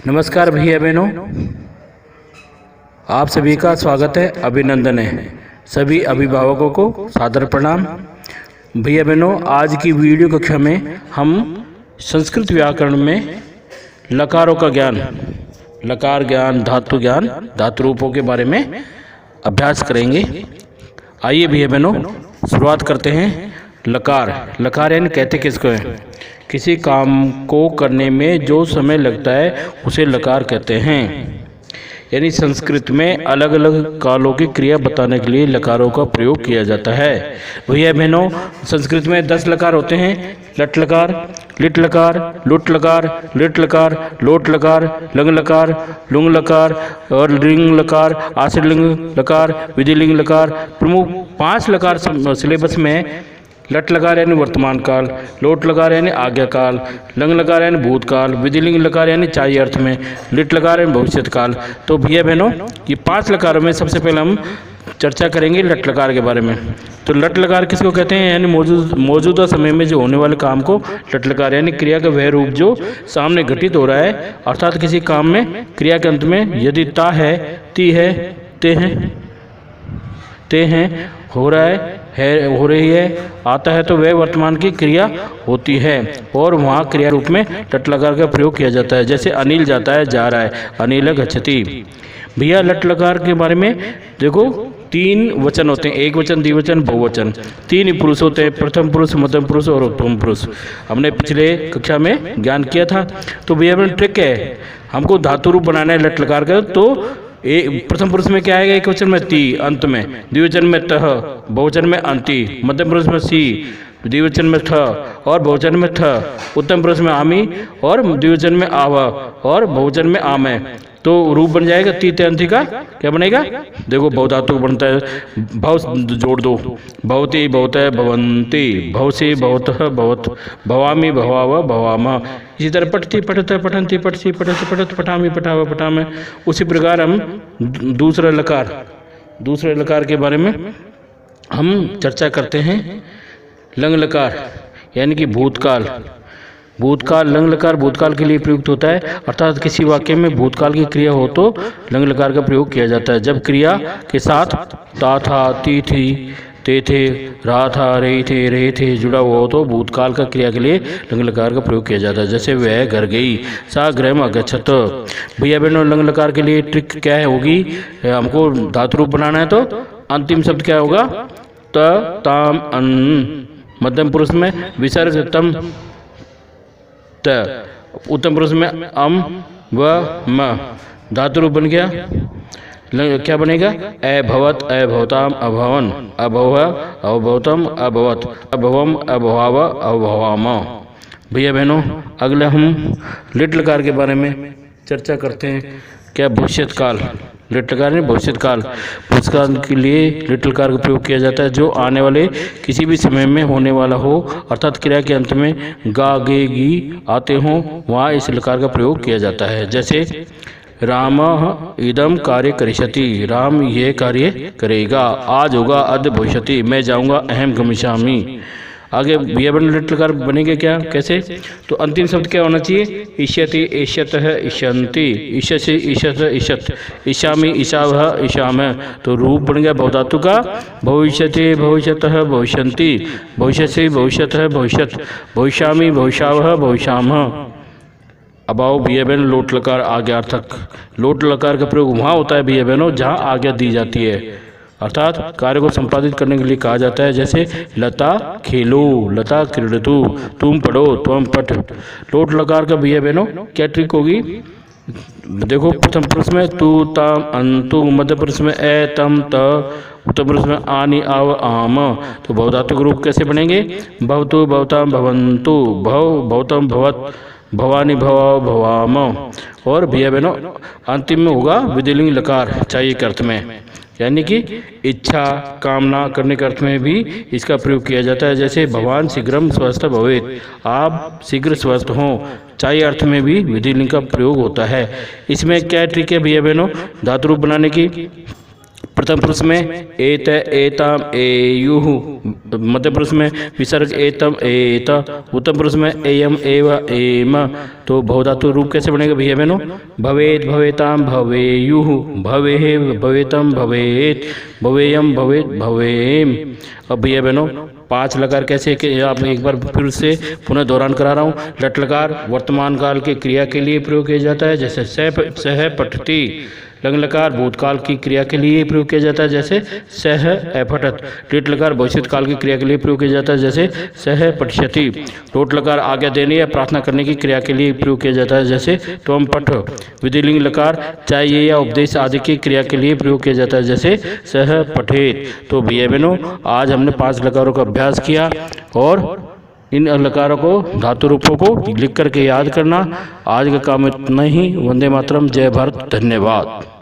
नमस्कार भैया बहनों, आप सभी का स्वागत है, अभिनंदन है। सभी अभिभावकों को सादर प्रणाम। भैया बहनों, आज की वीडियो कक्षा में हम संस्कृत व्याकरण में लकारों का ज्ञान, लकार ज्ञान, धातु ज्ञान, धातु रूपों के बारे में अभ्यास करेंगे। आइए भैया बहनों, शुरुआत करते हैं। लकार यानी कहते किसको है? किसी काम को करने में जो समय लगता है उसे लकार कहते हैं। यानी संस्कृत में अलग अलग कालों की क्रिया बताने के लिए लकारों का प्रयोग किया जाता है। भैया बहनों, संस्कृत में 10 लकार होते हैं। लट लकार, लिट लकार, लुट लकार, लिट लकार, लोट लकार, लंग लकार, लुंग लकार और लिंग लकार, आश्रलिंग लकार, विधिलिंग लकार। प्रमुख 5 लकार सिलेबस में लट लकार यानी वर्तमान काल, लोट लकार यानी आज्ञा काल, लंग लकार यानी भूतकाल, विधिलिंग लकार यानी चाहिए अर्थ में, लिट लकार यानी भविष्यत काल। तो भैया बहनों, ये 5 लकारों में सबसे पहले हम चर्चा करेंगे लट लकार के बारे में। तो लट लकार किसको कहते हैं? यानी मौजूदा समय में जो होने वाले काम को लट लकार, यानी क्रिया का वह रूप जो सामने घटित हो रहा है, अर्थात किसी काम में क्रिया के अंत में यदि ता है, ती है, ते हैं, हो रहा है, हो रही है, आता है, तो वह वर्तमान की क्रिया होती है और वहाँ क्रिया रूप में लट लकार का प्रयोग किया जाता है। जैसे अनिल जाता है, जा रहा है, अनिल गच्छति। भैया लट लकार के बारे में देखो, 3 वचन होते हैं, एक वचन, द्विवचन, बहुवचन। 3 ही पुरुष होते हैं, प्रथम पुरुष, मध्यम पुरुष और उत्तम पुरुष। हमने पिछले कक्षा में ज्ञान किया था। तो भैया बहन, ट्रिक है, हमको धातु रूप बनाना है लट लकार का। तो प्रथम पुरुष में क्या आएगा? एक वचन में ती, अंत में, द्विवचन में तह, बहुवचन में अंति, मध्यम पुरुष में सी, द्विवचन में थ और बहुवचन में थ, उत्तम पुरुष में आमी और द्विवचन में आव और बहुवचन में आमय। तो रूप बन जाएगा ती ते अंति का। क्या बनेगा? देखो, बहुधातु बनता है, भव जोड़ दो, भवती भवतः भवंती, भव से भवतः भवत, भवामी भवाव भवामा। इसी तरह पठती पठत पठंती, पठसी पठत पठत, पठामी पठाव पठामे। उसी प्रकार हम दूसरे लकार के बारे में हम चर्चा करते हैं। लंग लकार यानी कि भूतकाल। लंग लकार भूतकाल के लिए प्रयुक्त होता है, अर्थात किसी वाक्य में भूतकाल की क्रिया हो तो लंग लकार का प्रयोग किया जाता है। जब क्रिया के साथ ता था, ती थी, ते थे, रहा था, रहे थे जुड़ा हुआ हो तो भूतकाल का क्रिया के लिए लंग लकार का प्रयोग किया जाता है। जैसे वह घर गई, सा गृहम अगच्छत। भैया बहनों, लंग लकार के लिए ट्रिक क्या है होगी? हमको धातु रूप बनाना है तो अंतिम शब्द क्या होगा? त, ताम, अन। मध्यम पुरुष में विसर्ग तम, त। उत्तम पुरुष में अम, व, म। धातु रूप बन गया, क्या बनेगा? अभवत, अभवताम, अभवन, अभव, अभवतम, अभवत, अभवम, अभवाव, अभवाम। भैया बहनों, अगला हम लिट लकार के बारे में चर्चा करते हैं। क्या? भविष्यत काल। लिट लकार ने भविष्यत काल, भूतकाल के लिए लिट लकार का प्रयोग किया जाता है। जो आने वाले किसी भी समय में होने वाला हो, अर्थात क्रिया के अंत में गा, गे, गी आते हों, वहाँ इस लकार का प्रयोग किया जाता है। जैसे राम इदम कार्य करिष्यति, राम ये कार्य करेगा। आज होगा, अद्य भविष्यति, मैं जाऊंगा, अहम गमिष्यामि। आगे भैया बहन लिट लकार बनेंगे क्या, कैसे? तो अंतिम शब्द क्या होना चाहिए? इष्यति, इष्यतः, इष्यन्ति, इष्यसि, इष्यत, इष्यत, इष्यामि, इषावः, इषाम। तो रूप बन गया बहुधातु का, भविष्यति, भविष्यतः, भविष्यन्ति, भविष्यसि, भविष्यतः, भविष्यत, भविष्यामि, भविष्यावः, भविष्यामः। अब आओ भैया बहन, लोट लकार आज्ञार्थक। लोट लकार का प्रयोग वहाँ होता है भैया बहनों जहाँ आज्ञा दी जाती है, अर्थात कार्य को संपादित करने के लिए कहा जाता है। जैसे लता खेलो, लता क्रीडतु, तुम पढ़ो, तुम पठ। लोट लकार का भैया बहनों क्या ट्रिक होगी? देखो, प्रथम पुरुष में तू, ताम, अंतु, मध्य पुरुष में ए, तम, त, उत्तर पुरुष में आनी, आव, आम। तो बहुधातु रूप कैसे बनेंगे? भवतु, भवताम, भवंतु, भव, भवतम, भवत, भवानी, भवा, भवाम। और भैया बहनों अंतिम में होगा विधिलिंग लकार, चाहिए के अर्थ में, यानी कि इच्छा, कामना करने के अर्थ में भी इसका प्रयोग किया जाता है। जैसे भगवान शीघ्रम स्वस्थ भवेत्, आप शीघ्र स्वस्थ हों, चाहिए अर्थ में भी विधिलिंग का प्रयोग होता है। इसमें क्या ट्रिक है भैया बहनों धातु रूप बनाने की? प्रथम पुरुष में एत, एताम, एयुः। मध्य पुरुष में विसर्ग एतम, एत। उत्तम पुरुष में एयम, एव, एम। तो बहुधातु रूप कैसे बनेगा भैया बहनों? भवेत, भवेताम, भवेयुः, भवेः, भवेतम, भवेत, भवेयम, भवेत, भवेम। अब भैया बहनों 5 लकार कैसे कि आप एक बार फिर से पुनः दोहरान करा रहा हूँ। लट लकार वर्तमान काल के क्रिया के लिए प्रयोग किया जाता है, जैसे सह पठति। लंग लकार भूतकाल की क्रिया के लिए प्रयोग किया जाता है, जैसे सह अपठत। टिट लकार भविष्य काल की क्रिया के लिए प्रयोग किया जाता है, जैसे सह पठिष्यति। टोट लकार आज्ञा देने या प्रार्थना करने की क्रिया के लिए प्रयोग किया जाता है, जैसे त्वम पठ। विधिलिंग लकार चाहिए या उपदेश आदि की क्रिया के लिए प्रयोग किया जाता है, जैसे सह पठेत। तो भैया बहनों आज हमने 5 लकारों का अभ्यास किया और इन लकारों को धातु रूपों को लिख करके याद करना। आज का काम इतना ही। वंदे मातरम, जय भारत, धन्यवाद।